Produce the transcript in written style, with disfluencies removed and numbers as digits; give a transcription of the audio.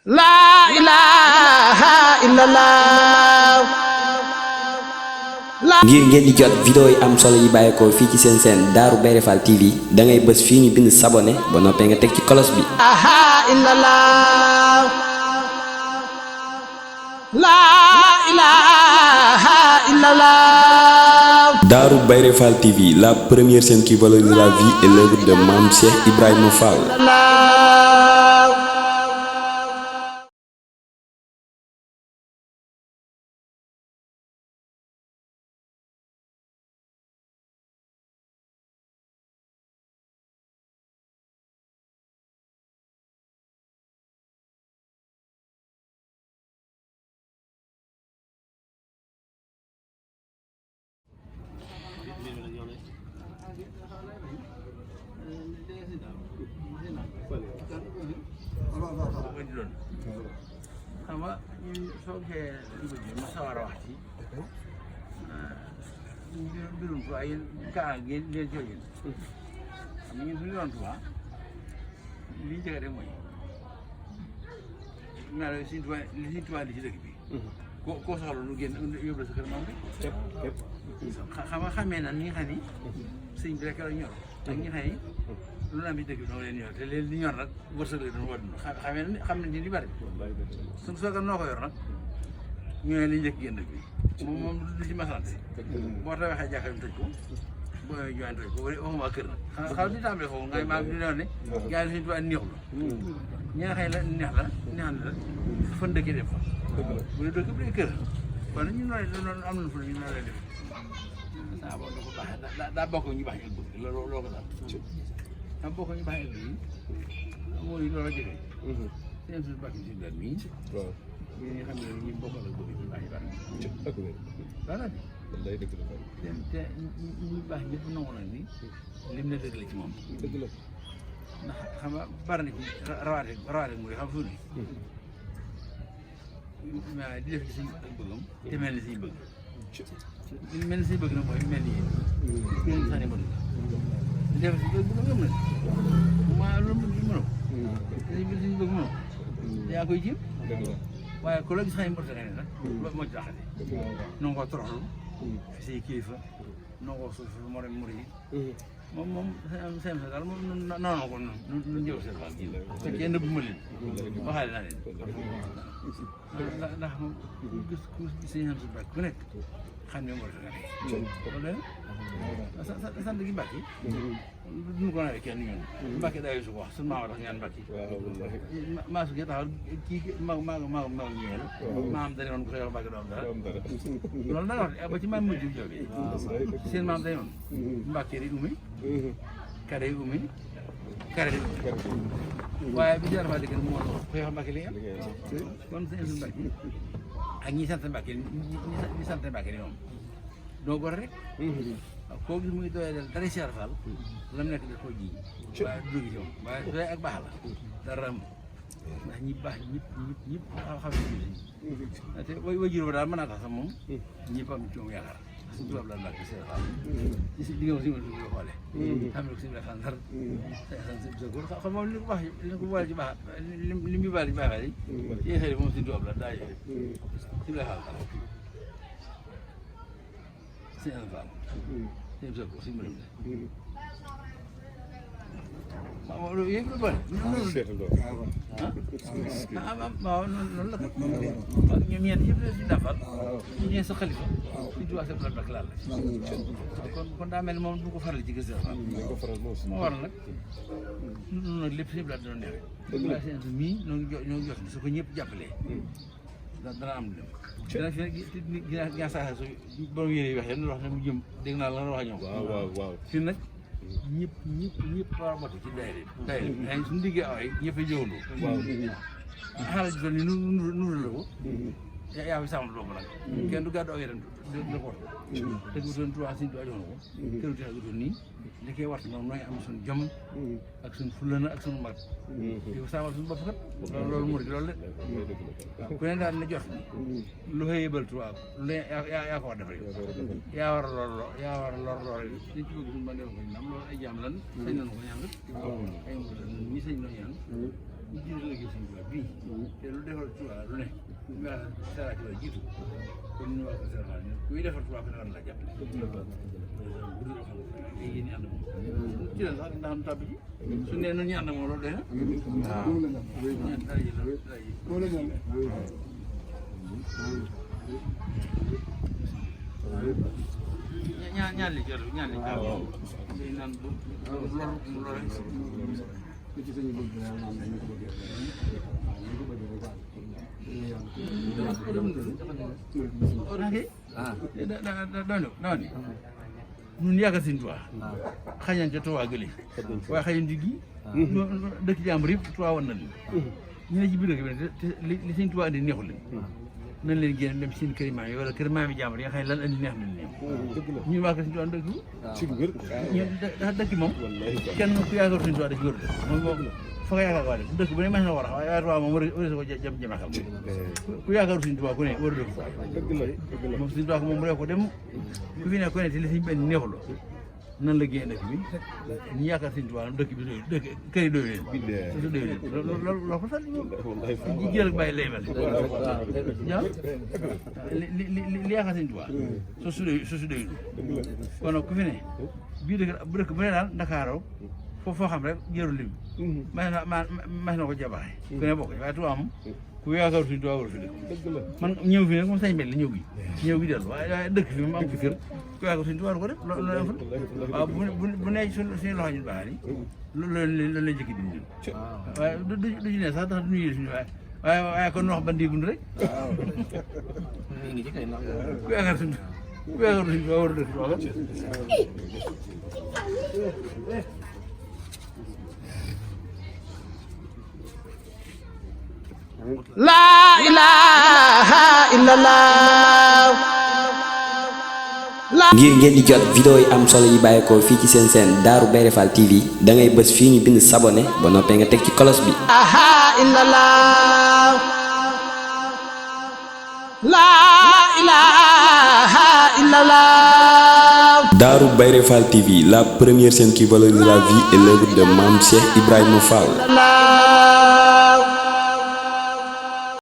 laa ilaaha illallah. ngir ngeen di jot vidéo yi am solo yi bàyyeekoo fii ci seen chaîne Darou Bairé Fall TV da ngay bës fii ñu bind s'abonner ba noppee nga teg ci cloche bi. Darou Bairé Fall TV, la première chaîne qui valorise la vie et l'œuvre de Mame Cheikh Ibrahima Fall. xam nga ñun soo gisee ma sawar a wax ci mbirum Tuubaa yéen kaa ngeen leen jooju xam nga ñun suñu yoon Tuubaa li ñu jëkk rek mooy naa la Sëñ Tuubaa li Sëñ Tuubaa li ci dëkk bi koo soxla nu génn yóbbu la sa kër maam bi xam nga xamee na ñi nga xam ni sëñ bi rek la ñor ak ñi nga xam ni lu na am bi dëkk bi doo leen ñor te leen li ñor nag wërsëg la doon wadduna xamee na xam nañ ci li bari suñ sooga noo ko yor nag ñooy li njëkk génn bi moom lu ci masalante boo ta waxee jàkka ñu tëj ko boo join tëj ko waxuma kër nag xam di tàmbale foofu ngay maam di newoon ne gaa yi Sëñ Tuubaa neexul ñi nga xam ne la neex na la fan dëkk def fa bu dee dëkk bu dee kër kon ñun noonu am nañu fa ñu noonu lay def daa boo da ko baax daa bokk ñu baax ñu bëgg loo ko daal daa bokk ñu baax ñu bëgg mooy loolu jëfe seen suñu bàkki si daal mii ñi xam ne ñu bokkal ak bëgg ñu baax yi baax dara te ñu baax ñëpp nangu nañ ni lim na dëgg la ci moom dëgg la ndax xam nga bari na ci rawaate mooy xam fu ne waaw di def ci suñu ak bëggam te mel ni suñu bëgg mel ni suñu bëgg nag mooy mel ni yéen sax ni mën di def ci bëgg na ngëm na maa loolu mënoo suñu bëgg mënoo yaa koy jéem waaye ku la gis xam ne mbërte nga ne nag loolu moo ci taxate noo ko toroxlu fi say kilifa noo ko suuf moo dem muri moom seen daal moom noonu ko nu jëw seen wàll te kenn nëbbu ma leen waxaale naa leen ndax moom gis ku gis seen su bàkk ku nekk xam ne mbërte nga ne loolu sant gi Mbàkke duñu ko nawee kenn ñun Mbàkke daa su ko wax suñu maama tax ñaan Mbàkke maa su taxaw kii maa ñeel maam dane woon ko xëy wax Mbàkke doom dara loolu nag wax ba ci maam mujj jow bi seen maam dane woon Mbàkke di umi kare yi umi kare di umi waaye bi jar fa dëgg moo xëy wax Mbàkke li nga kon seen suñu Mbàkke ak ñi sant Mbàkke ñi sant Mbàkke ni moom doo gor rek waaw koo gis muy doyee del dara Cheikh Fall la mu nekk da koo ji waaye du dugg ci moom waaye doyee ak baax la dara am ndax ñi baax ñëpp xam ne te wajur ba daal mën naa tax sax moom ñëpp am ci moom yaakaar suñu tubaab la Mbàkke Cheikh Fall ci di nga si ma dugg xoole xam ne ko si la dara xam moom li ko baax li ko boole ci baax li mu boole ci baax yi xëy moom si tubaab la daa yore si la Fall sëñ Fall sëñ Fall aussi mu dem waaw loolu yëpp lu bëri waaw noonu la ko ñoom ñeent yëpp la si dafal ñu ñëwee sa xalifa di duwaa sa plan bak laal la kon daa mel ni moom du ko faral ci gis moo waral nag noonu nag lépp si blaat doon neexee la seen mii ñoo jot su ko ñëpp jàppalee dana am dem dina fi ginaa sax borom yére yi wax yéen wax ne mu jëm dégg naa la wax ñoom waaw fii nag ñëpp war a mot ci daayira suñu liggéey away ñëpp a jëwandoo xaaral ji doon ni nuru la ko yaa fi sàmm boobu nag kenn du gàddu aw yaram da ko te gu doon tuwaa siñ du ajoon ko këru texe gu doon nii li koy wat noonu nooy am suñu jom ak suñu fullana ak suñu mat di ko sàmmal suñu bopp kat loolu mu di loolu de ku ne daal ne jot lu xëy yëbal tuwaa lu yaa ko war def rek yaa war a lor li ci bëgg suñu ba def ko nam loolu ay jaam lan sañ nañu ko ñaan rek ay ñi sañ noo ñaan ñu jiitu liggéey Sëñ Tuubaa bii te lu defal Tuubaa lu ne ñu wax Sara Tuubaa jiitu kon ñu wax ko Sara kuy defal Tuubaa ko ne war na la jàppale léegi ñu ànd moom ci la sax ndax nu tàbbi ji su ne nu ñu ànd moom loolu doy na ñaan li jot ñaan li jot day naan bu loolu ñun yaakaar Sëñ Tuubaa xañaan ca Tuubaa gële waaye xañaan di gi dëkk jàmbur yëpp Tuubaa woon na leen ñu ne ci biir dëkk bi te li Sëñ Tuubaa andi neexul leen nañ leen génn dem seen kër maam yi wala kër maam yi jàmbur yi nga xam ne lan andi neex nañ leen ñun waa kër Sëñ Tuubaa dëkk ñu dëkk moom kenn ku yaakaar Sëñ Tuubaa da ci wër moom fa nga yaakaar waa dëkk bu ne mas na war a waaye Tuubaa moom war ko jëm xam ku yaakaar Sëñ Tuubaa ku ne war a dëkk moom Sëñ Tuubaa moom bu ko dem ku fi ne ku ne te li Sëñ benn neexul nan la génn dëkk bi ñu yaakaar Sëñ Tuubaa dëkk bi doy dëkk kër yi doy leen su doy leen loolu ko sax ji jël ak bàyyi lay mel waaw li yaakaar Sëñ Tuubaa su doy kon nag ku fi ne bii dëkk bu dëkk bu ne daal Ndakaaroo foo xam rek jërul lim mas na ko jabaxe ku ne bokk waaye Tuubaa moom ku yaakaar Sëñ Tuubaa war fi dëkk man ñëw fi nag moom sañ mel la ñëw gi dellu waaye dëkk fi moom am fi kër ku yaakaar Sëñ Tuubaa war ko def loolu am fa waaw bu nekk suñu loxo ñu baax ni loolu la jëkki dindi waaye du ci ne sax tax du ñu yël suñu waaye kon wax ban dégund rek ku yaakaar Sëñ Tuubaa war a dëkk La ilaha illallah. ngir ngeen di jot vidéo yi am solo yi bàyyeekoo fii ci seen seen Darou Bairé Fall TV da ngay bës fii ñu bind s'abonner ba noppee nga teg ci cloche bi. La ilaha illallah. Darou Bairé Fall TV, la première chaîne qui valorise la vie et l'œuvre de Mame Cheikh Ibrahima Fall.